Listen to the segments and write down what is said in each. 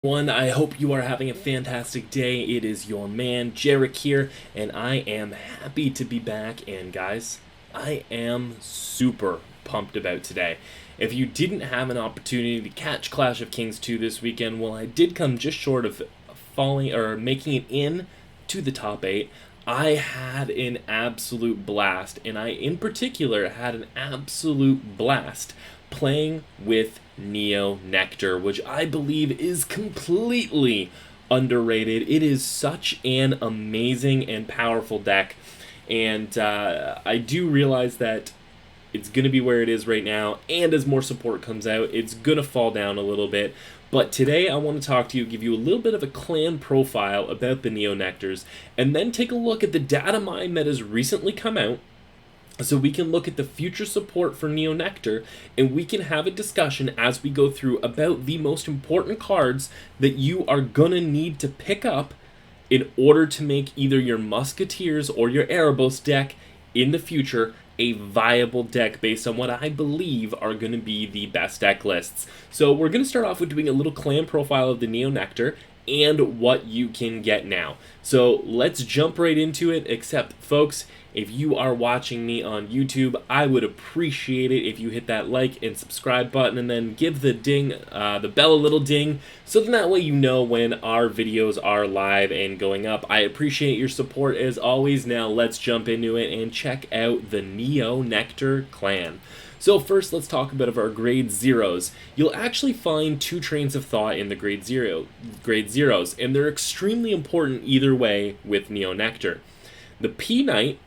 I hope you are having a fantastic day. It is your man Jarek here, and I am happy to be back. And guys, I am super pumped about today. If you didn't have an opportunity to catch Clash of Kings 2 this weekend, well, I did come just short of falling or making it in to the top 8. I had an absolute blast, and I in particular had an absolute blast playing with Nectar, which I believe is completely underrated. It is such an amazing and powerful deck, and I do realize that it's going to be where it is right now, and as more support comes out, it's going to fall down a little bit. But today I want to talk to you, give you a little bit of a clan profile about the Nectars, and then take a look at the data mine that has recently come out, so we can look at the future support for Nectar, and we can have a discussion as we go through about the most important cards that you are going to need to pick up in order to make either your Musketeers or your Erebos deck in the future a viable deck based on what I believe are going to be the best deck lists. So we're going to start off with doing a little clan profile of the Nectar and what you can get now. So let's jump right into it, except folks, if you are watching me on YouTube, I would appreciate it if you hit that like and subscribe button and then give the bell a little ding, so then that way you know when our videos are live and going up. I appreciate your support as always. Now let's jump into it and check out the Nectar clan. So first, let's talk about our grade zeros. You'll actually find two trains of thought in the grade zeros, and they're extremely important either way with Nectar. The P Knight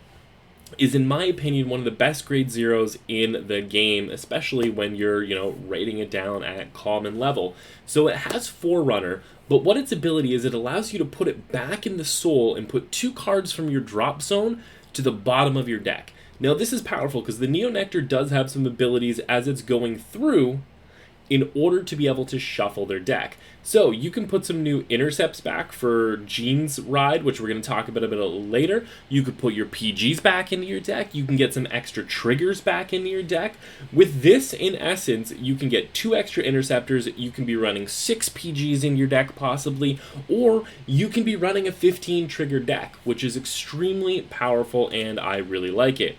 is, in my opinion, one of the best grade zeros in the game, especially when you're, rating it down at common level. So it has Forerunner, but what its ability is, it allows you to put it back in the soul and put two cards from your drop zone to the bottom of your deck. Now, this is powerful because the Nectar does have some abilities as it's going through in order to be able to shuffle their deck. So you can put some new intercepts back for Jean's ride, which we're going to talk about a bit later. You could put your PGs back into your deck. You can get some extra triggers back into your deck. With this, in essence, you can get 2 extra interceptors. You can be running 6 PGs in your deck possibly, or you can be running a 15 trigger deck, which is extremely powerful, and I really like it.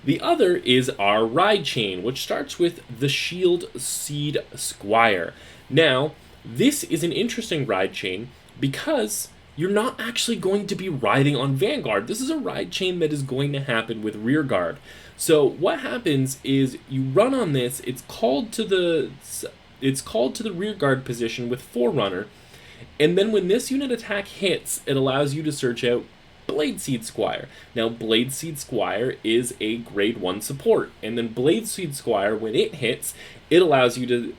The other is our ride chain, which starts with the Shield Seed Squire. Now, this is an interesting ride chain because you're not actually going to be riding on Vanguard. This is a ride chain that is going to happen with Rearguard. So what happens is you run on this, it's called to the Rearguard position with Forerunner, and then when this unit attack hits, it allows you to search out Blade Seed Squire. Now, Blade Seed Squire is a grade 1 support, and then Blade Seed Squire, when it hits, it allows you to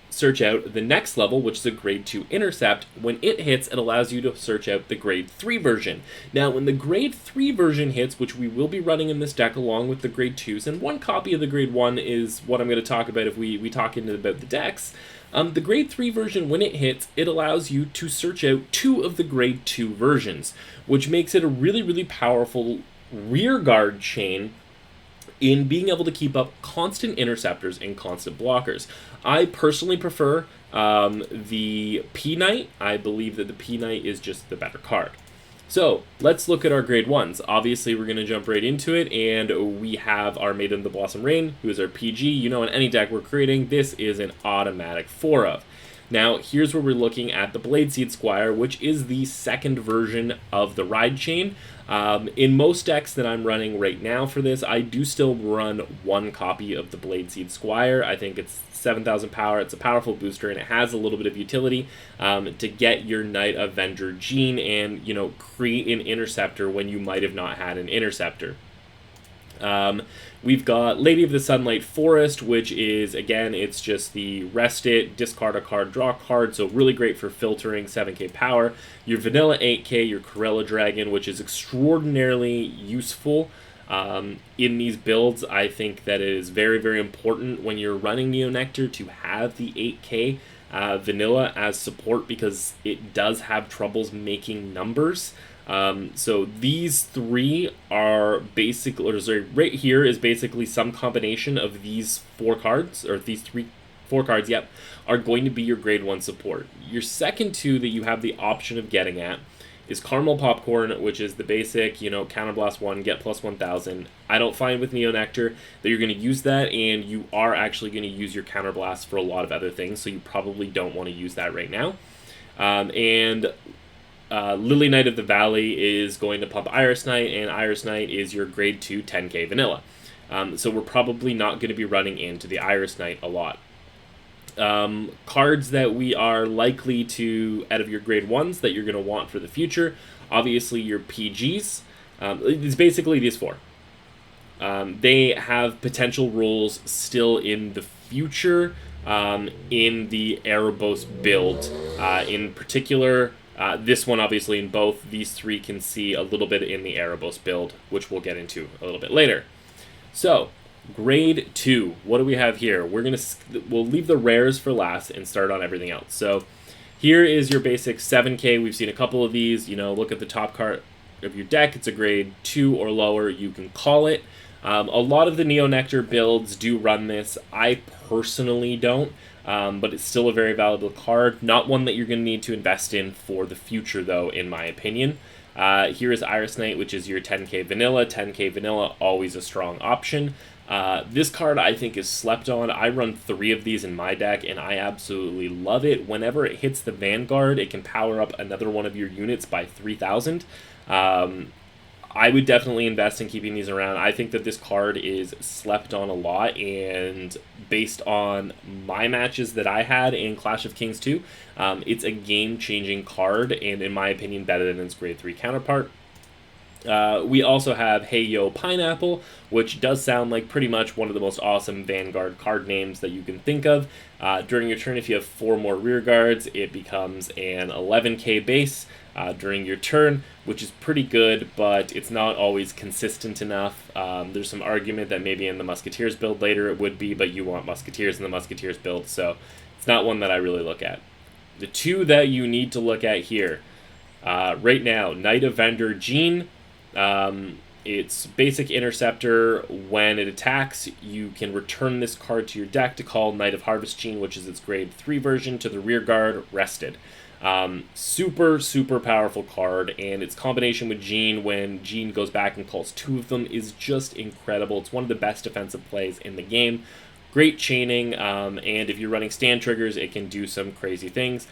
search out the next level, which is a grade 2 intercept. When it hits, it allows you to search out the grade 3 version. Now, when the grade 3 version hits, which we will be running in this deck along with the grade 2s, and one copy of the grade 1 is what I'm going to talk about if we talk about the decks. The grade 3 version, when it hits, it allows you to search out 2 of the grade 2 versions, which makes it a really, really powerful rearguard chain in being able to keep up constant interceptors and constant blockers. I personally prefer the P Knight. I believe that the P Knight is just the better card. So let's look at our grade 1s. Obviously, we're going to jump right into it, and we have our Maiden of the Blossom Rain, who is our PG. You know, in any deck we're creating, this is an automatic 4 of. Now, here's where we're looking at the Blade Seed Squire, which is the second version of the ride chain. In most decks that I'm running right now for this, I do still run one copy of the Blade Seed Squire. I think it's 7,000 power. It's a powerful booster, and it has a little bit of utility to get your Night Avenger Jean and, create an interceptor when you might have not had an interceptor. We've got Lady of the Sunlight Forest, which is, again, it's just the rest it, discard a card, draw a card, so really great for filtering 7k power. Your vanilla 8k, your Corella Dragon, which is extraordinarily useful in these builds. I think that it is very, very important when you're running Nectar to have the 8k vanilla as support, because it does have troubles making numbers. So these three are basically, right here is basically some combination of these 4 cards, or these 4 cards, yep, are going to be your grade 1 support. Your second 2 that you have the option of getting at is Caramel Popcorn, which is the basic, Counterblast 1, get plus 1000. I don't find with Neo Nectar that you're going to use that, and you are actually going to use your Counterblast for a lot of other things, so you probably don't want to use that right now. Lily Knight of the Valley is going to pump Iris Knight, and Iris Knight is your grade 2 10k vanilla. So we're probably not going to be running into the Iris Knight a lot. Cards that we are likely to, out of your grade 1s, that you're going to want for the future, obviously your PGs. It's basically these 4. They have potential roles still in the future in the Erebos build. In particular, this one obviously in both. These 3 can see a little bit in the Erebos build, which we'll get into a little bit later. So, grade 2, what do we have here? We'll leave the rares for last and start on everything else. So, here is your basic 7k. We've seen a couple of these. Look at the top card of your deck. It's a grade 2 or lower. You can call it. A lot of the Neo Nectar builds do run this. I personally don't, but it's still a very valuable card. Not one that you're going to need to invest in for the future, though, in my opinion. Here is Iris Knight, which is your 10k vanilla. 10k vanilla, always a strong option. This card I think is slept on. I run 3 of these in my deck, and I absolutely love it. Whenever it hits the Vanguard, it can power up another one of your units by 3,000. I would definitely invest in keeping these around. I think that this card is slept on a lot, and based on my matches that I had in Clash of Kings 2, it's a game-changing card, and in my opinion, better than its grade 3 counterpart. We also have Hey Yo Pineapple, which does sound like pretty much one of the most awesome Vanguard card names that you can think of. During your turn, if you have 4 more rear guards, it becomes an 11k base during your turn, which is pretty good, but it's not always consistent enough. There's some argument that maybe in the Musketeers build later it would be, but you want Musketeers in the Musketeers build, so it's not one that I really look at. The 2 that you need to look at here, right now, Knight of Vendor Jean. It's basic interceptor. When it attacks, you can return this card to your deck to call Knight of Harvest Jean, which is its grade 3 version, to the rear guard, rested. Super powerful card, and its combination with Jean when Jean goes back and calls 2 of them is just incredible. It's one of the best defensive plays in the game. Great chaining, and if you're running stand triggers, it can do some crazy things.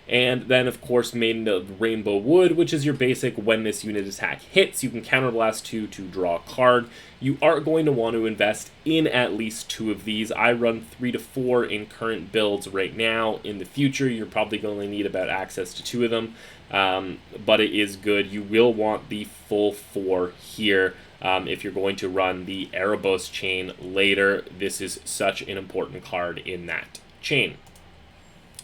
And then, of course, Maiden of Rainbow Wood, which is your basic when this unit attack hits, you can counterblast 2 to draw a card. You are going to want to invest in at least 2 of these. I run 3 to 4 in current builds right now. In the future, you're probably going to need about access to 2 of them, but it is good. You will want the full 4 here if you're going to run the Erebos chain later. This is such an important card in that chain.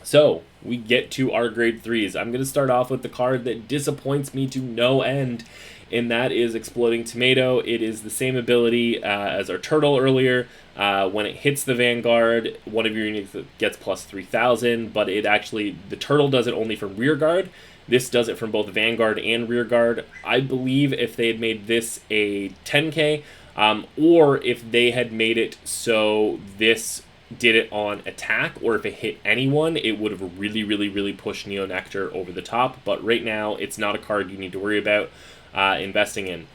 So, we get to our grade 3s. I'm going to start off with the card that disappoints me to no end, and that is Exploding Tomato. It is the same ability as our turtle earlier. When it hits the Vanguard, one of your units gets plus 3,000, but the turtle does it only from rear guard. This does it from both Vanguard and rear guard. I believe if they had made this a 10k, or if they had made it so this did it on attack, or if it hit anyone, it would have really pushed Neo Nectar over the top. But right now, it's not a card you need to worry about investing in.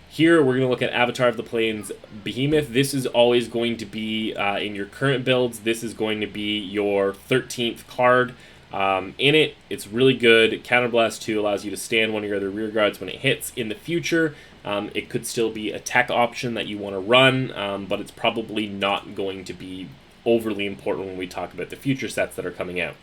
Here, we're going to look at Avatar of the Plains Behemoth. This is always going to be, in your current builds, this is going to be your 13th card in it. It's really good. Counterblast 2 allows you to stand one of your other rear guards when it hits. In the future, it could still be a tech option that you want to run, but it's probably not going to be overly important when we talk about the future sets that are coming out.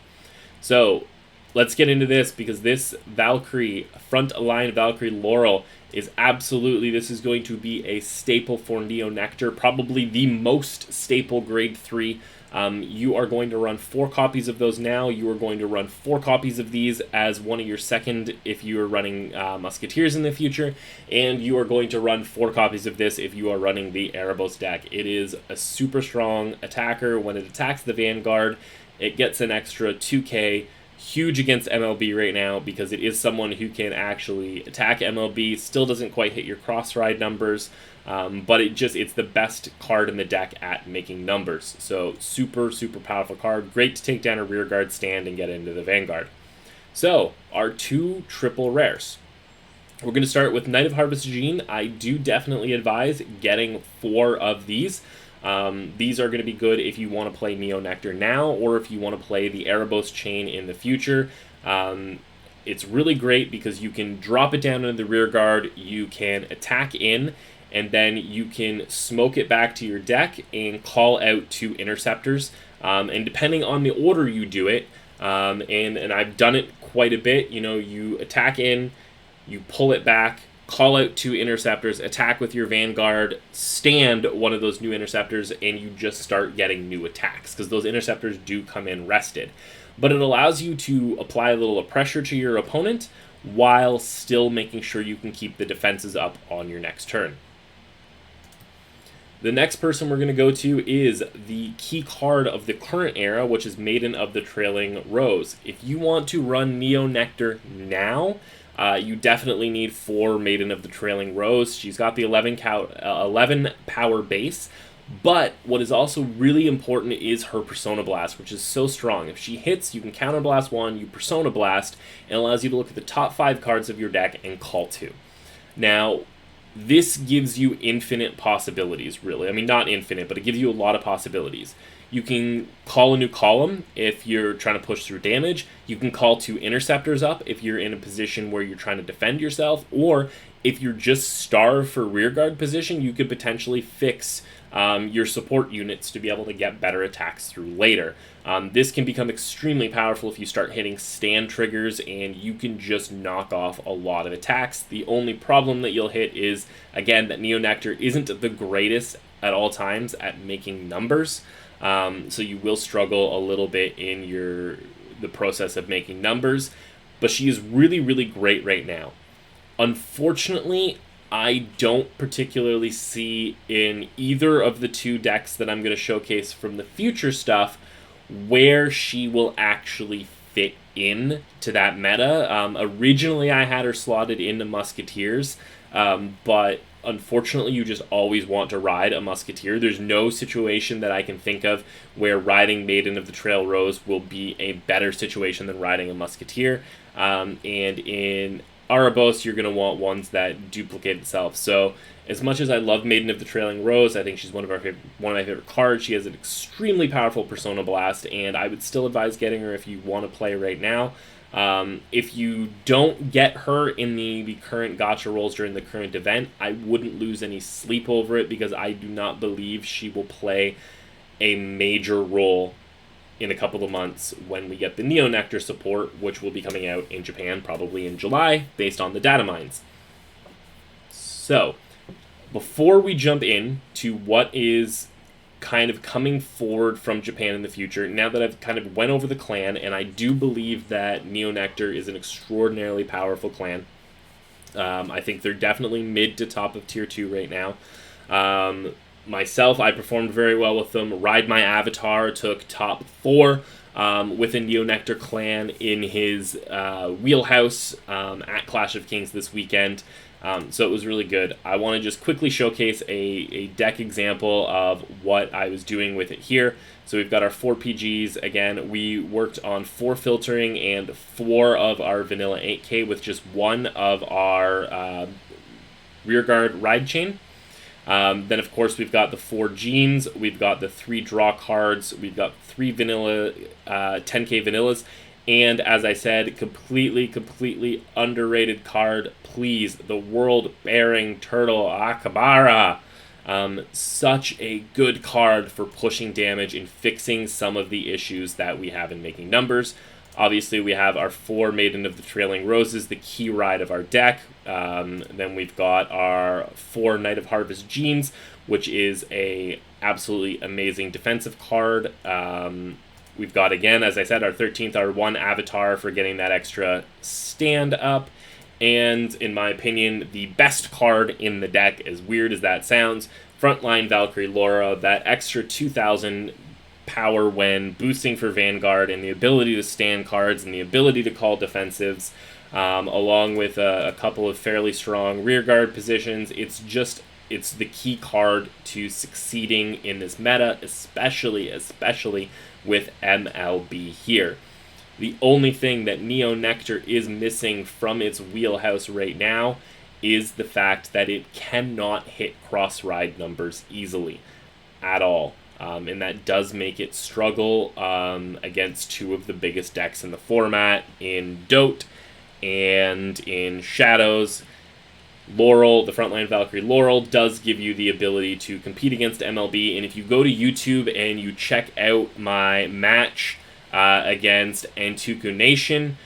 So let's get into this, because this Valkyrie, front line Valkyrie Laurel, is absolutely, this is going to be a staple for Neo Nectar, probably the most staple grade 3. You are going to run 4 copies of those now. You are going to run 4 copies of these as one of your second if you are running Musketeers in the future, and you are going to run 4 copies of this if you are running the Erebos deck. It is a super strong attacker. When it attacks the Vanguard, it gets an extra 2k. huge against MLB right now because it is someone who can actually attack MLB. Still doesn't quite hit your cross ride numbers, but it's the best card in the deck at making numbers. So super powerful card. Great to take down a rear guard stand and get into the Vanguard. So our 2 triple rares. We're going to start with Knight of Harvest Gene. I do definitely advise getting 4 of these. These are going to be good if you want to play Neo Nectar now, or if you want to play the Erebos chain in the future. It's really great because you can drop it down into the rear guard, you can attack in, and then you can smoke it back to your deck and call out 2 interceptors. And depending on the order you do it, and I've done it quite a bit, you attack in, you pull it back, call out 2 interceptors, attack with your Vanguard, stand one of those new interceptors, and you just start getting new attacks, because those interceptors do come in rested. But it allows you to apply a little pressure to your opponent, while still making sure you can keep the defenses up on your next turn. The next person we're going to go to is the key card of the current era, which is Maiden of the Trailing Rose. If you want to run Neo Nectar now, you definitely need 4 Maiden of the Trailing Rose. She's got the 11 power base, but what is also really important is her Persona Blast, which is so strong. If she hits, you can Counter Blast 1, you Persona Blast, and allows you to look at the top 5 cards of your deck and call 2. Now, this gives you infinite possibilities, really. I mean, not infinite, but it gives you a lot of possibilities. You can call a new column if you're trying to push through damage. You can call 2 interceptors up if you're in a position where you're trying to defend yourself. Or if you're just starved for rearguard position, you could potentially fix your support units to be able to get better attacks through later. This can become extremely powerful if you start hitting stand triggers, and you can just knock off a lot of attacks. The only problem that you'll hit is, again, that Neo Nectar isn't the greatest at all times at making numbers. So you will struggle a little bit in the process of making numbers, but she is really great right now. Unfortunately, I don't particularly see in either of the 2 decks that I'm going to showcase from the future stuff where she will actually fit in to that meta. Originally, I had her slotted into Musketeers, but unfortunately, you just always want to ride a Musketeer. There's no situation that I can think of where riding Maiden of the Trail Rose will be a better situation than riding a Musketeer. And in Erebos, you're going to want ones that duplicate itself. So, as much as I love Maiden of the Trailing Rose, I think she's one of my favorite cards. She has an extremely powerful Persona Blast, and I would still advise getting her if you want to play right now. If you don't get her in the current gacha rolls during the current event, I wouldn't lose any sleep over it, because I do not believe she will play a major role in a couple of months when we get the Neo Nectar support, which will be coming out in Japan probably in July, based on the data mines. So, before we jump in to what is kind of coming forward from Japan in the future, now that I've kind of went over the clan, and I do believe that Neo Nectar is an extraordinarily powerful clan. I think they're definitely mid to top of tier 2 right now. Myself, I performed very well with them. Ride My Avatar took top 4 with a Neo Nectar clan in his wheelhouse at Clash of Kings this weekend. So it was really good. I want to just quickly showcase a deck example of what I was doing with it here. So we've got our 4 PGs. Again, we worked on 4 filtering and 4 of our vanilla 8K with just 1 of our rearguard ride chain. Then, of course, we've got the 4 genes, we've got the 3 draw cards, we've got 3 vanilla, 10K vanillas, and, as I said, completely underrated card, please, the World-Bearing Turtle Akabara. Such a good card for pushing damage and fixing some of the issues that we have in making numbers. Obviously, we have our 4 Maiden of the Trailing Roses, the key ride of our deck. Then we've got our 4 Knight of Harvest Genes, which is a absolutely amazing defensive card. We've got, again, as I said, our 13th, our 1 Avatar for getting that extra stand up. And, in my opinion, the best card in the deck, as weird as that sounds, Frontline Valkyrie Laura, that extra 2,000 power when boosting for Vanguard, and the ability to stand cards and the ability to call defensives, along with a couple of fairly strong rearguard positions. It's the key card to succeeding in this meta, especially with MLB here. The only thing that Neo Nectar is missing from its wheelhouse right now is the fact that it cannot hit cross-ride numbers easily at all. And that does make it struggle against two of the biggest decks in the format, in Dote and in Shadows. Laurel, the Frontline Valkyrie Laurel, does give you the ability to compete against MLB, and if you go to YouTube and you check out my match against Antuku Nation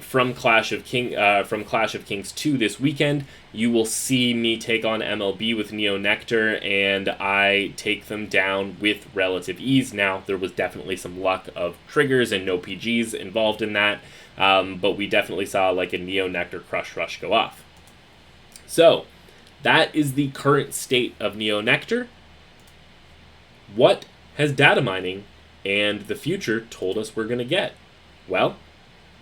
from Clash of Kings 2 this weekend, you will see me take on MLB with Neo Nectar, and I take them down with relative ease. Now, there was definitely some luck of triggers and no PGs involved in that, but we definitely saw like a Neo Nectar Crush Rush go off. So, that is the current state of Neo Nectar. What has data mining and the future told us we're going to get? Well,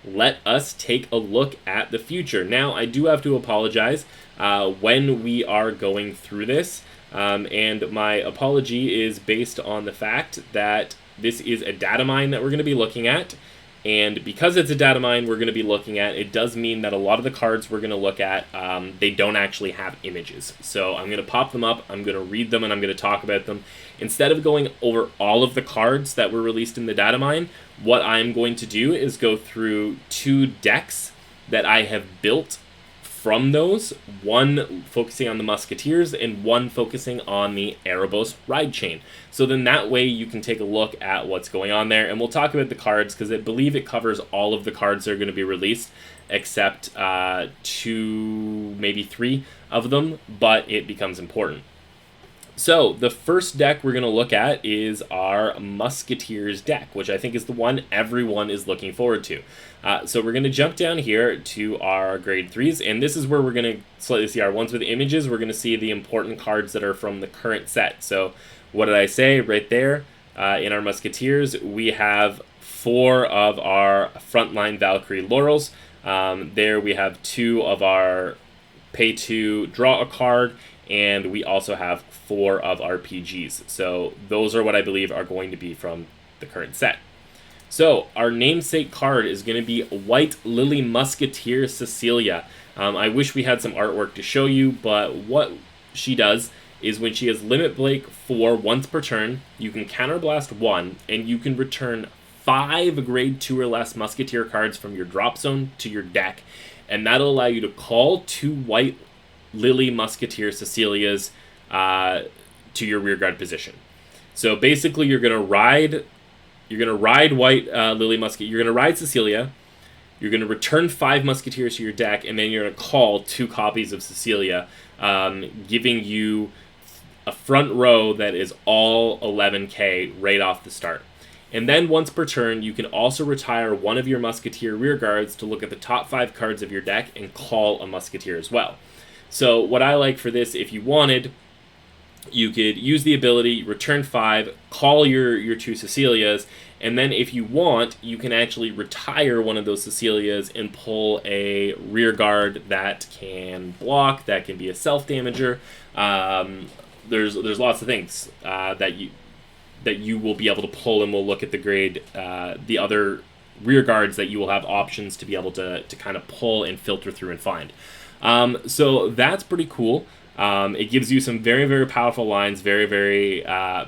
let us take a look at the future. Now, I do have to apologize when we are going through this, and my apology is based on the fact that this is a data mine that we're going to be looking at. And because it's a data mine we're going to be looking at, it does mean that a lot of the cards we're going to look at, they don't actually have images. So I'm going to pop them up, I'm going to read them, and I'm going to talk about them. Instead of going over all of the cards that were released in the data mine, what I'm going to do is go through two decks that I have built from those, one focusing on the Musketeers and one focusing on the Erebos ride chain. So then that way you can take a look at what's going on there, and we'll talk about the cards because I believe it covers all of the cards that are going to be released except 2, maybe 3 of them, but it becomes important. So the first deck we're going to look at is our Musketeers deck, which I think is the one everyone is looking forward to. So we're going to jump down here to our grade 3s, and this is where we're going to slightly see our ones with images. We're going to see the important cards that are from the current set. So what did I say right there? In our Musketeers, we have 4 of our Frontline Valkyrie Laurels. There we have 2 of our pay to draw a card, and we also have 4 of RPGs. So those are what I believe are going to be from the current set. So our namesake card is going to be White Lily Musketeer Cecilia. I wish we had some artwork to show you, but what she does is when she has Limit Break 4 once per turn, you can Counterblast 1, and you can return 5 grade 2 or less Musketeer cards from your drop zone to your deck, and that'll allow you to call 2 White Lily Musketeer Cecilias to your rearguard position. So basically, you're gonna ride White Lily Musketeer. You're gonna ride Cecilia. You're gonna return 5 Musketeers to your deck, and then you're gonna call 2 copies of Cecilia, giving you a front row that is all 11k right off the start. And then once per turn, you can also retire one of your Musketeer rearguards to look at the top 5 cards of your deck and call a Musketeer as well. So what I like for this, if you wanted, you could use the ability, return 5, call your 2 Cecilias, and then if you want, you can actually retire one of those Cecilias and pull a rearguard that can block, that can be a self-damager. There's lots of things that you will be able to pull, and we'll look at the grade, the other rearguards that you will have options to be able to kind of pull and filter through and find. So that's pretty cool. It gives you some very, very powerful lines, very, very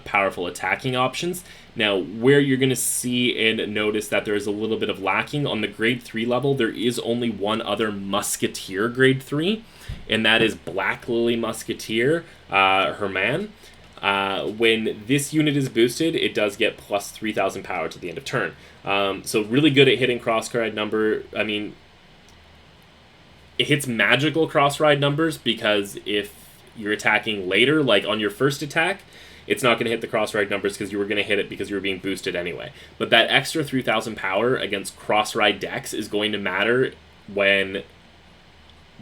powerful attacking options. Now, where you're going to see and notice that there is a little bit of lacking on the grade 3 level, there is only one other Musketeer grade 3, and that is Black Lily Musketeer, Herman. When this unit is boosted, it does get plus 3,000 power to the end of turn. So really good at hitting cross-ride number. I mean, it hits magical cross-ride numbers because if you're attacking later, like on your first attack, it's not going to hit the cross-ride numbers because you were going to hit it because you were being boosted anyway. But that extra 3,000 power against cross-ride decks is going to matter when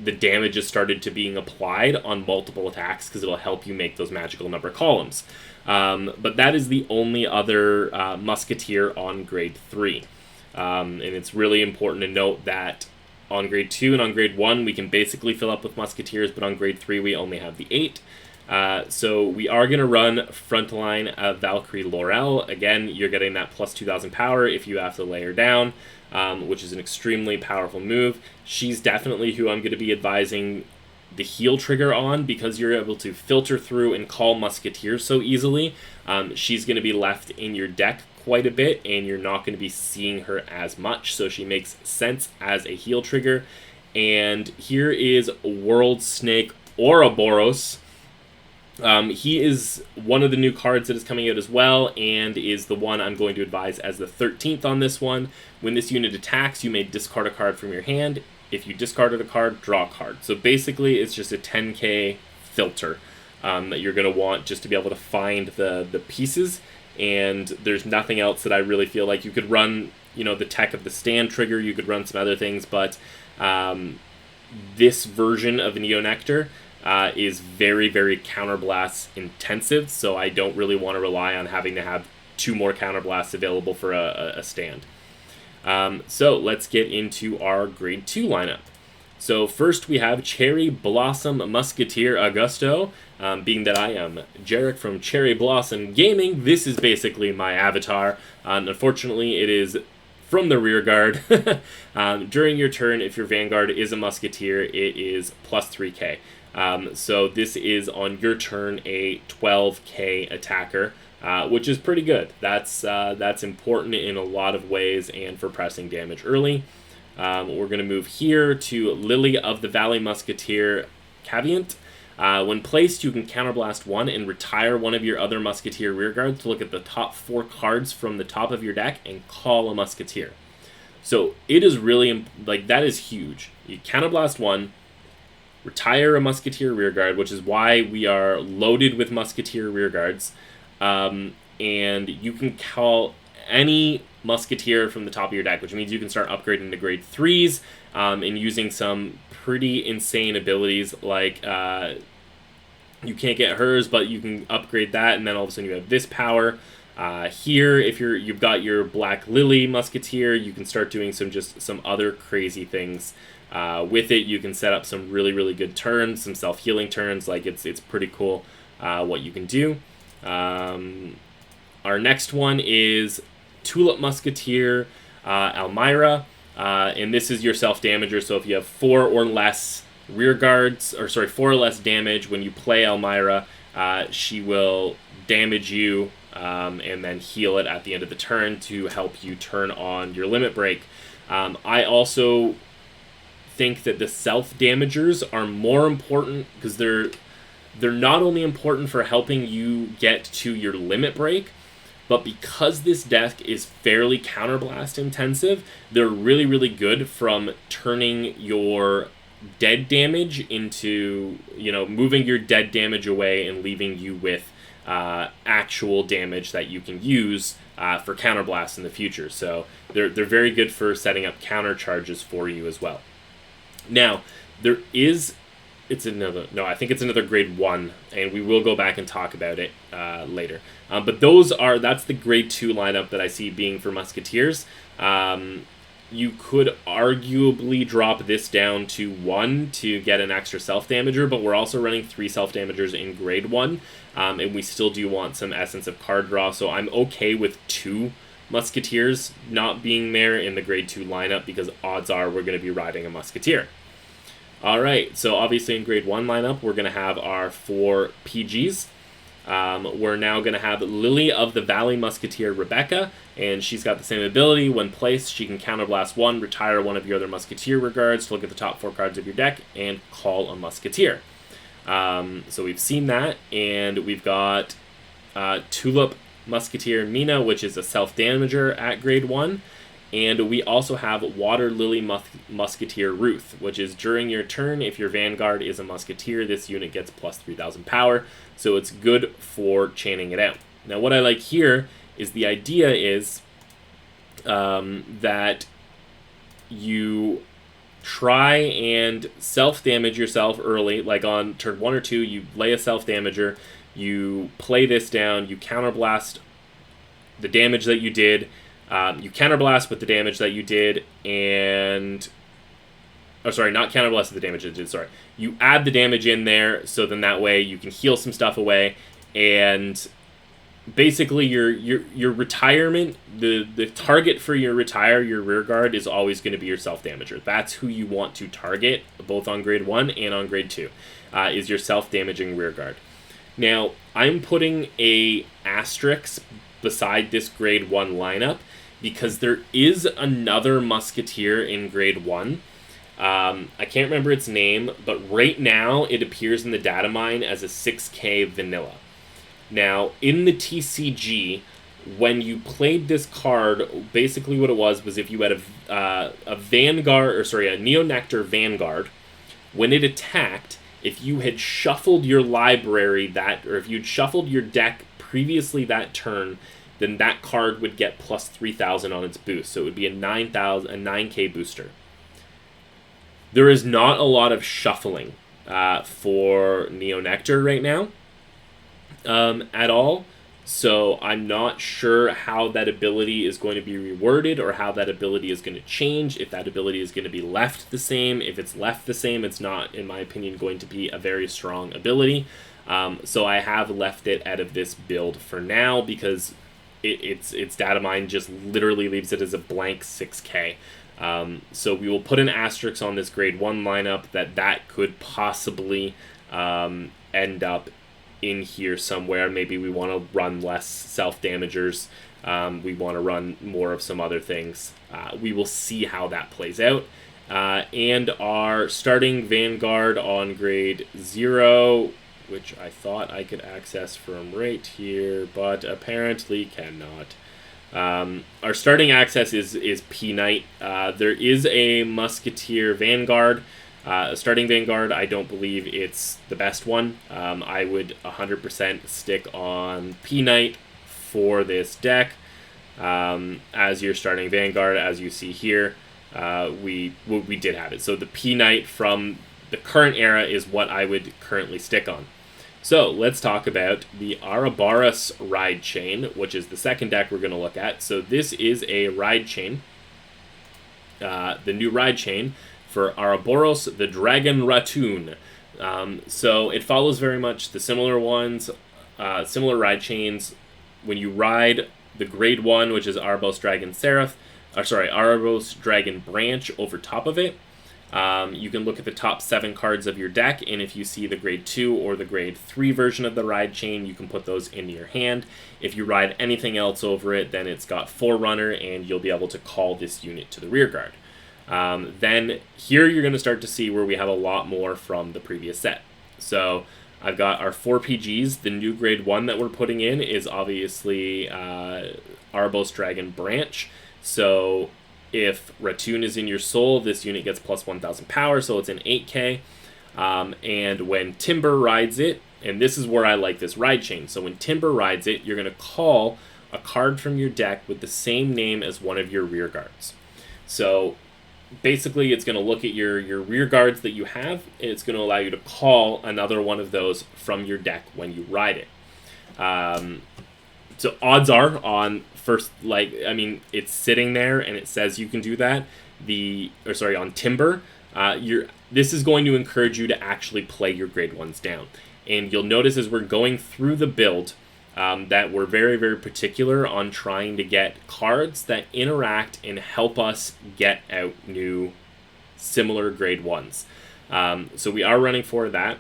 the damage has started to being applied on multiple attacks because it'll help you make those magical number columns. But that is the only other Musketeer on grade 3. And it's really important to note that on grade 2 and on grade 1, we can basically fill up with Musketeers, but on grade 3, we only have the 8. So we are going to run Frontline Valkyrie Laurel. Again, you're getting that plus 2,000 power if you have to lay her down, which is an extremely powerful move. She's definitely who I'm going to be advising the heal trigger on because you're able to filter through and call Musketeers so easily. She's going to be left in your deck quite a bit, and you're not going to be seeing her as much, so she makes sense as a heal trigger. And here is World Snake Ouroboros. He is one of the new cards that is coming out as well, and is the one I'm going to advise as the 13th on this one. When this unit attacks, you may discard a card from your hand. If you discarded a card, draw a card. So basically, it's just a 10k filter that you're going to want just to be able to find the pieces, and there's nothing else that I really feel like. You could run, the tech of the stand trigger, you could run some other things, but this version of Neo Nectar is very, very counterblast intensive, so I don't really want to rely on having to have 2 more counterblasts available for a stand. So let's get into our grade 2 lineup. So first we have Cherry Blossom Musketeer Augusto. Being that I am Jarek from Cherry Blossom Gaming, this is basically my avatar. Unfortunately, it is from the rear guard. During your turn, if your Vanguard is a Musketeer, it is plus 3k. So this is on your turn a 12k attacker, which is pretty good. That's important in a lot of ways and for pressing damage early. We're going to move here to Lily of the Valley Musketeer Caveant. When placed, you can counterblast 1 and retire one of your other Musketeer rearguards to look at the top 4 cards from the top of your deck and call a Musketeer. So it is really, that is huge. You counterblast 1, retire a Musketeer rearguard, which is why we are loaded with Musketeer rearguards, and you can call any Musketeer from the top of your deck, which means you can start upgrading to grade 3s and using some pretty insane abilities like you can't get hers, but you can upgrade that, and then all of a sudden you have this power. Here, if you've got your Black Lily Musketeer, you can start doing some other crazy things with it. You can set up some really, really good turns, some self-healing turns. It's pretty cool what you can do. Our next one is Tulip Musketeer Elmira, and this is your self-damager. So if you have 4 or less rearguards, 4 or less damage when you play Elmira, she will damage you and then heal it at the end of the turn to help you turn on your limit break. I also think that the self-damagers are more important because they're not only important for helping you get to your limit break, but because this deck is fairly counterblast intensive, they're really, really good from turning your dead damage into, moving your dead damage away and leaving you with actual damage that you can use for counterblast in the future. So they're very good for setting up counter charges for you as well. Now, I think it's another grade 1, and we will go back and talk about it later. But that's the grade 2 lineup that I see being for Musketeers. You could arguably drop this down to 1 to get an extra self-damager, but we're also running 3 self-damagers in grade 1, and we still do want some Essence of Card Draw, so I'm okay with 2 Musketeers not being there in the grade 2 lineup because odds are we're going to be riding a Musketeer. Alright, so obviously in grade 1 lineup, we're going to have our 4 PGs. We're now going to have Lily of the Valley Musketeer Rebecca, and she's got the same ability. When placed, she can counterblast 1, retire one of your other Musketeer regards to look at the top 4 cards of your deck, and call a Musketeer. So we've seen that, and we've got Tulip Musketeer Mina, which is a self-damager at grade 1. And we also have Water Lily Musketeer Ruth, which is during your turn, if your Vanguard is a Musketeer, this unit gets plus 3,000 power, so it's good for chaining it out. Now what I like here is the idea is that you try and self-damage yourself early, like on turn 1 or 2, you lay a self-damager, you play this down, you counterblast the damage that you did, you counterblast with the damage that you did, and... Oh, sorry, not counterblast the damage it did, sorry. You add the damage in there, so then that way you can heal some stuff away, and basically your retirement, the target for your rear guard is always going to be your self-damager. That's who you want to target, both on grade 1 and on grade 2, is your self-damaging rear guard. Now, I'm putting a asterisk beside this grade 1 lineup, because there is another musketeer in grade 1. I can't remember its name, but right now it appears in the data mine as a 6k vanilla. Now, in the TCG, when you played this card, basically what it was if you had a Vanguard, or sorry, a Nectar Vanguard, when it attacked, if you had shuffled your library or if you'd shuffled your deck previously that turn, then that card would get plus 3,000 on its boost. So it would be a 9k booster. There is not a lot of shuffling for Nectar right now at all. So I'm not sure how that ability is going to be reworded or how that ability is going to change, if that ability is going to be left the same. If it's left the same, it's not, in my opinion, going to be a very strong ability. So I have left it out of this build for now because its data mine just literally leaves it as a blank 6k. So we will put an asterisk on this grade 1 lineup that could possibly end up in here somewhere. Maybe we want to run less self-damagers. We want to run more of some other things. We will see how that plays out. And our starting Vanguard on grade 0, which I thought I could access from right here, but apparently cannot. Our starting access is P-Knight. There is a Musketeer Vanguard. A starting Vanguard, I don't believe it's the best one. I would 100% stick on P-Knight for this deck as your starting Vanguard. As you see here, we did have it. So the P-Knight from the current era is what I would currently stick on. So let's talk about the Ouroboros Ride Chain, which is the second deck we're going to look at. So this is a Ride Chain, the new Ride Chain for Ouroboros, the Dragon Ratoon. So it follows very much the similar ones, similar Ride Chains. When you ride the Grade 1, which is Ouroboros Dragon Ouroboros Dragon Branch over top of it, you can look at the top 7 cards of your deck, and if you see the grade 2 or the grade 3 version of the Ride Chain, you can put those into your hand. If you ride anything else over it, then it's got Forerunner, and you'll be able to call this unit to the rear guard. Then here you're going to start to see where we have a lot more from the previous set. So I've got our 4 PGs. The new grade 1 that we're putting in is obviously Ouroboros Dragon Branch. So if Ratoon is in your soul, this unit gets plus 1,000 power, so it's an 8k. And when Timber rides it, and this is where I like this Ride Chain, so when Timber rides it, you're going to call a card from your deck with the same name as one of your rear guards. So basically, it's going to look at your rear guards that you have, and it's going to allow you to call another one of those from your deck when you ride it. So odds are on first, it's sitting there and it says you can do that. On Timber, this is going to encourage you to actually play your grade 1s down. And you'll notice as we're going through the build that we're very, very particular on trying to get cards that interact and help us get out new similar grade 1s. So we are running for that.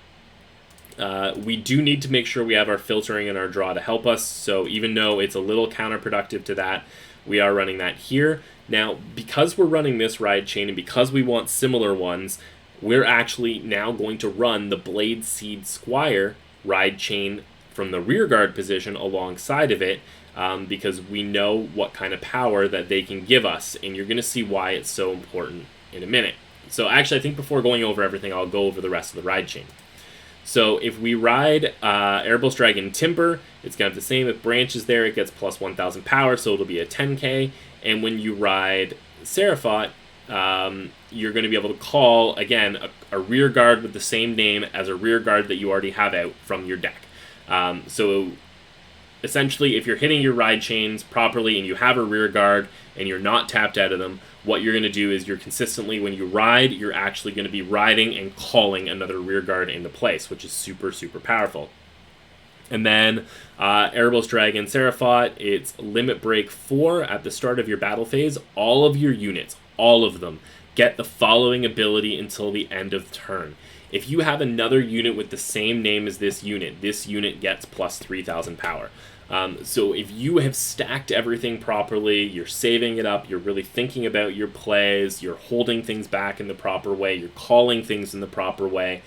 We do need to make sure we have our filtering and our draw to help us, so even though it's a little counterproductive to that, we are running that here. Now, because we're running this Ride Chain and because we want similar ones, we're actually now going to run the Blade Seed Squire Ride Chain from the rear guard position alongside of it, because we know what kind of power that they can give us, and you're going to see why it's so important in a minute. So actually, I think before going over everything, I'll go over the rest of the Ride Chain. So if we ride Ouroboros Dragon Timber, it's going to have the same. If Branch is there, it gets plus 1,000 power, so it'll be a 10k. And when you ride Seraphot, you're going to be able to call, again, a rear guard with the same name as a rear guard that you already have out from your deck. So essentially, if you're hitting your ride chains properly and you have a rear guard and you're not tapped out of them, what you're going to do is you're consistently, when you ride, you're actually going to be riding and calling another rear guard into place, which is super, super powerful. And then Erebos Dragon Seraphot, it's Limit Break 4 at the start of your battle phase. All of your units, all of them, get the following ability until the end of turn. If you have another unit with the same name as this unit gets plus 3,000 power. So if you have stacked everything properly, you're saving it up, you're really thinking about your plays, you're holding things back in the proper way, you're calling things in the proper way,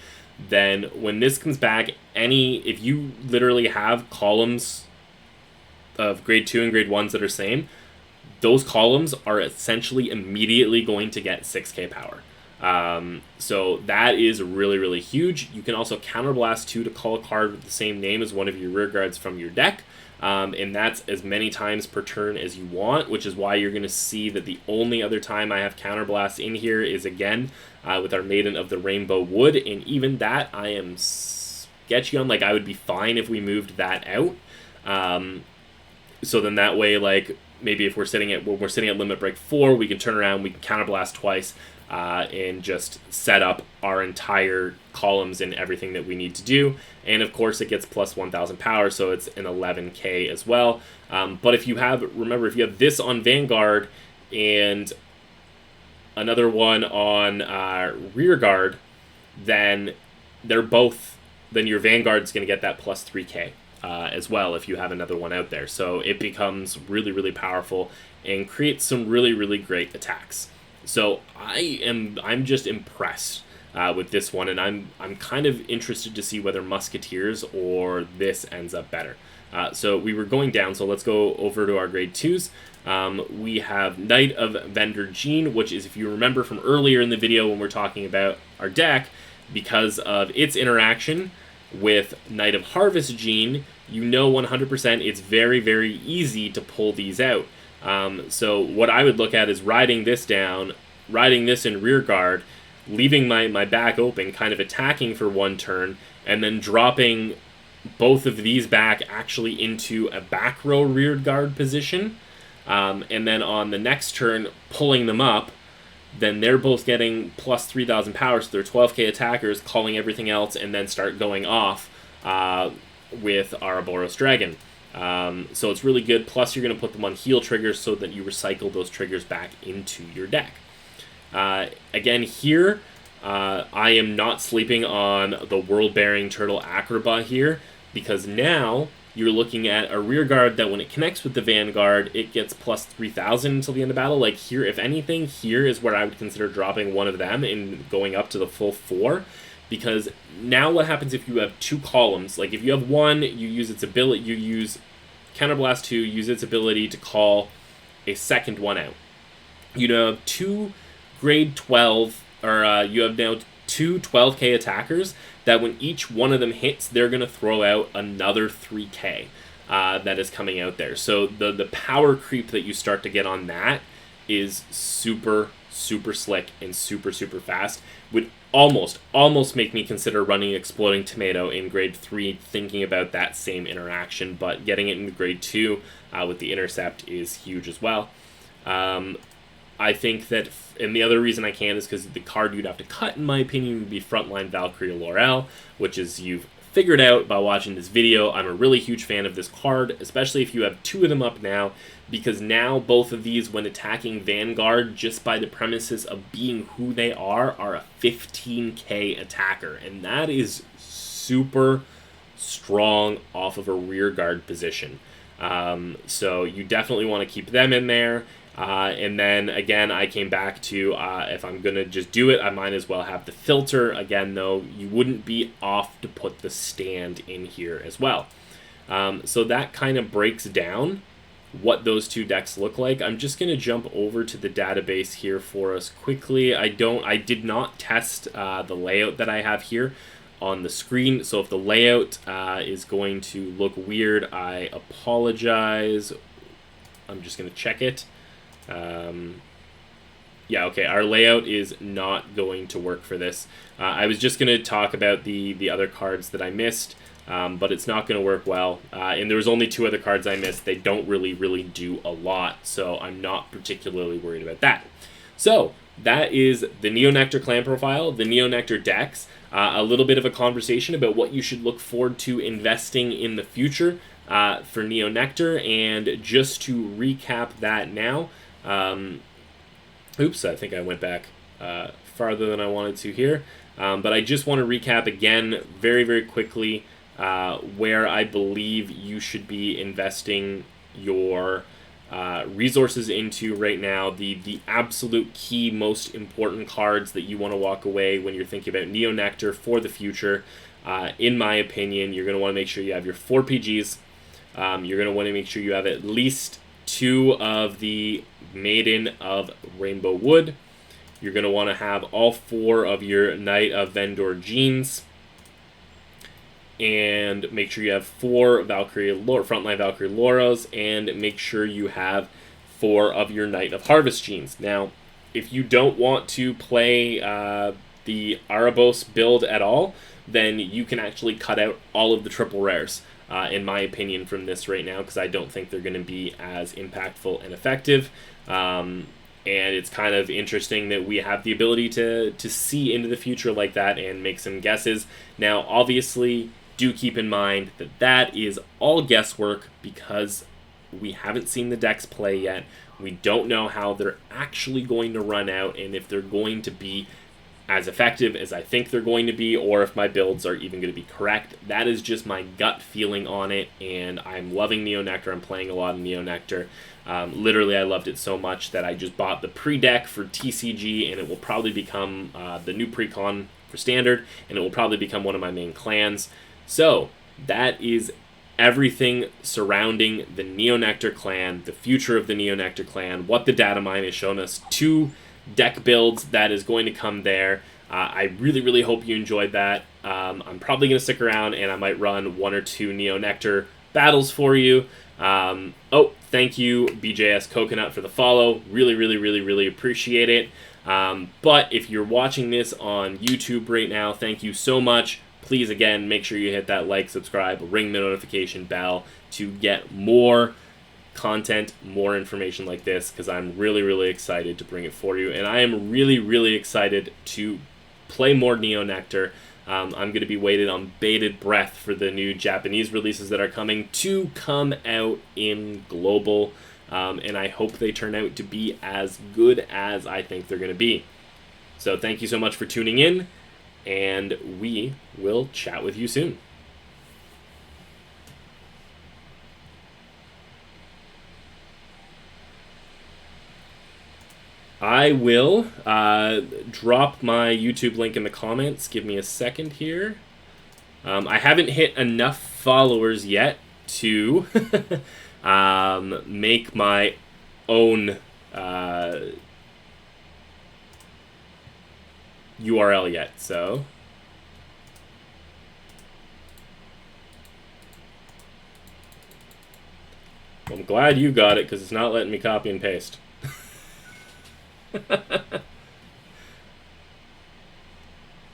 then when this comes back, if you literally have columns of grade 2 and grade 1s that are same, those columns are essentially immediately going to get 6k power. So that is really, really huge. You can also counterblast 2 to call a card with the same name as one of your rear guards from your deck. And that's as many times per turn as you want, which is why you're going to see that the only other time I have counterblast in here is, again, with our Maiden of the Rainbow Wood, and even that I am sketchy on. Like, I would be fine if we moved that out. So then that way, like, maybe if we're sitting at Limit Break 4, we can turn around, we can counterblast twice, and just set up our entire columns and everything that we need to do. And of course it gets plus 1,000 power, so it's an 11k as well. But if you have this on Vanguard and another one on Rear Guard, then your Vanguard's going to get that plus 3k as well if you have another one out there. So it becomes really, really powerful and creates some really, really great attacks. So I'm just impressed with this one, and I'm kind of interested to see whether Musketeers or this ends up better. So we were going down, so let's go over to our grade 2s. We have Knight of Vendor Gene, which is, if you remember from earlier in the video when we're talking about our deck, because of its interaction with Knight of Harvest Gene, you know 100% it's very, very easy to pull these out. So what I would look at is riding this down, riding this in rear guard, leaving my back open, kind of attacking for one turn, and then dropping both of these back actually into a back row rear guard position. And then on the next turn, pulling them up, then they're both getting plus 3,000 power, so they're 12k attackers, calling everything else, and then start going off with Ouroboros Dragon. So it's really good. Plus, you're going to put them on heal triggers so that you recycle those triggers back into your deck. Again, here, I am not sleeping on the World-Bearing Turtle Acrobat here, because now you're looking at a rear guard that when it connects with the Vanguard, it gets plus 3,000 until the end of battle. Like here, if anything, here is where I would consider dropping one of them and going up to the full 4. Because now what happens if you have 2 columns? Like if you have one, you use its ability, you use Counterblast 2, use its ability to call a second one out. You have 2 grade 12, or you have now 2 12k attackers that when each one of them hits, they're going to throw out another 3k that is coming out there. So the power creep that you start to get on that is super, super slick and super, super fast. Would almost make me consider running Exploding Tomato in grade 3, thinking about that same interaction, but getting it in grade 2 with the Intercept is huge as well. I think that, and the other reason I can is because the card you'd have to cut, in my opinion, would be Frontline Valkyrie Laurel, which is, you've figured out by watching this video, I'm a really huge fan of this card, especially if you have 2 of them up now, because now both of these, when attacking Vanguard, just by the premises of being who they are a 15k attacker, and that is super strong off of a rear guard position. So you definitely want to keep them in there. And then, again, I came back to, if I'm going to just do it, I might as well have the filter. Again, though, you wouldn't be off to put the stand in here as well. So that kind of breaks down what those 2 decks look like. I'm just going to jump over to the database here for us quickly. I did not test the layout that I have here on the screen, so if the layout is going to look weird, I apologize. I'm just going to check it. Yeah, okay, our layout is not going to work for this. I was just going to talk about the other cards that I missed, but it's not going to work well. And there was only 2 other cards I missed. They don't really do a lot, so I'm not particularly worried about that. So, that is the Neo Nectar clan profile, the Neo Nectar decks, a little bit of a conversation about what you should look forward to investing in the future for Neo Nectar, and just to recap that now, oops, I think I went back farther than I wanted to here. But I just want to recap again very quickly where I believe you should be investing your resources into right now. The absolute key, most important cards that you want to walk away when you're thinking about Neo Nectar for the future. In my opinion, you're going to want to make sure you have your 4 PGs. You're going to want to make sure you have at least 2 of the Maiden of Rainbow Wood. You're going to want to have all 4 of your Knight of Vendor Genes. And make sure you have 4 Frontline Valkyrie Lauras, and make sure you have 4 of your Knight of Harvest Genes. Now, if you don't want to play the Arabos build at all, then you can actually cut out all of the triple rares, in my opinion, from this right now, because I don't think they're going to be as impactful and effective. And it's kind of interesting that we have the ability to see into the future like that and make some guesses. Now, obviously, do keep in mind that that is all guesswork, because we haven't seen the decks play yet. We don't know how they're actually going to run out, and if they're going to be as effective as I think they're going to be, or if my builds are even going to be correct. That is just my gut feeling on it, and I'm loving Neo Nectar. I'm playing a lot of Neo Nectar. Literally, I loved it so much that I just bought the pre-deck for TCG, and it will probably become the new pre-con for Standard, and it will probably become one of my main clans. So, that is everything surrounding the Neo Nectar clan, the future of the Neo Nectar clan, what the data mine has shown us, 2 deck builds that is going to come there. I really hope you enjoyed that. I'm probably going to stick around, and I might run 1 or 2 Neo Nectar battles for you. Thank you, BJS Coconut, for the follow. Really appreciate it. But if you're watching this on YouTube right now, thank you so much. Please, again, make sure you hit that like, subscribe, ring the notification bell to get more content, more information like this, because I'm really excited to bring it for you, and I am really excited to play more Neo Nectar. I'm going to be waiting on bated breath for the new Japanese releases that are coming to come out in global, and I hope they turn out to be as good as I think they're going to be. So thank you so much for tuning in, and we will chat with you soon. I will drop my YouTube link in the comments. Give me a second here. I haven't hit enough followers yet to make my own URL yet, so I'm glad you got it, because it's not letting me copy and paste.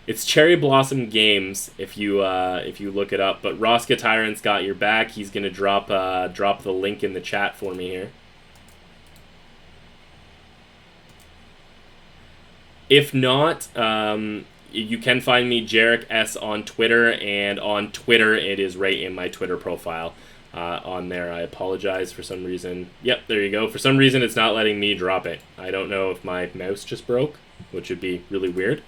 It's Cherry Blossom Games if you look it up, but Roska Tyrant's got your back. He's gonna drop the link in the chat for me here. If not, you can find me Jarek S on Twitter, and on Twitter it is right in my Twitter profile. On there. I apologize for some reason. Yep, there you go. For some reason, it's not letting me drop it. I don't know if my mouse just broke, which would be really weird.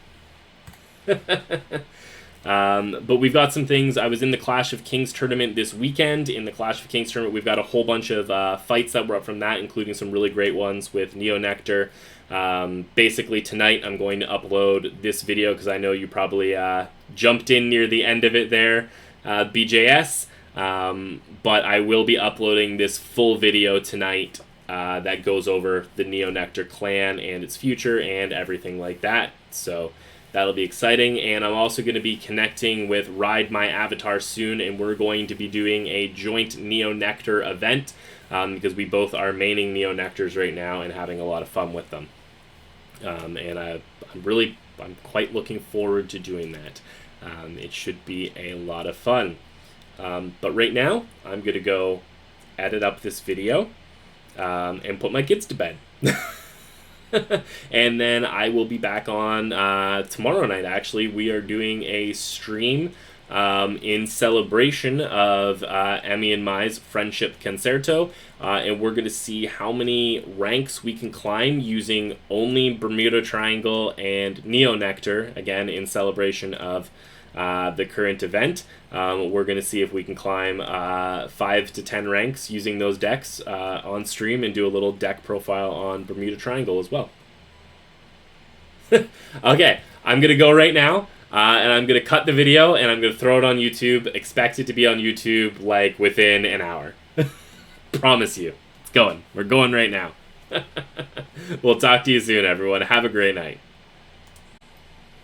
But we've got some things. I was in the Clash of Kings tournament this weekend. In the Clash of Kings tournament, we've got a whole bunch of fights that were up from that, including some really great ones with Neo Nectar. Basically, tonight I'm going to upload this video, because I know you probably jumped in near the end of it there, BJS. But I will be uploading this full video tonight that goes over the Neo Nectar clan and its future and everything like that. So that'll be exciting. And I'm also going to be connecting with Ride My Avatar soon, and we're going to be doing a joint Neo Nectar event, because we both are maining Neo Nectars right now and having a lot of fun with them. And I'm quite looking forward to doing that. It should be a lot of fun. But right now, I'm going to go edit up this video and put my kids to bed. And then I will be back on tomorrow night. Actually, we are doing a stream in celebration of Emmy and Mai's Friendship Concerto, and we're going to see how many ranks we can climb using only Bermuda Triangle and Neo Nectar, again in celebration of the current event. We're going to see if we can climb 5 to 10 ranks using those decks on stream, and do a little deck profile on Bermuda Triangle as well. Okay, I'm going to go right now, and I'm going to cut the video, and I'm going to throw it on YouTube. Expect it to be on YouTube like within an hour. Promise you. It's going. We're going right now. We'll talk to you soon, everyone. Have a great night.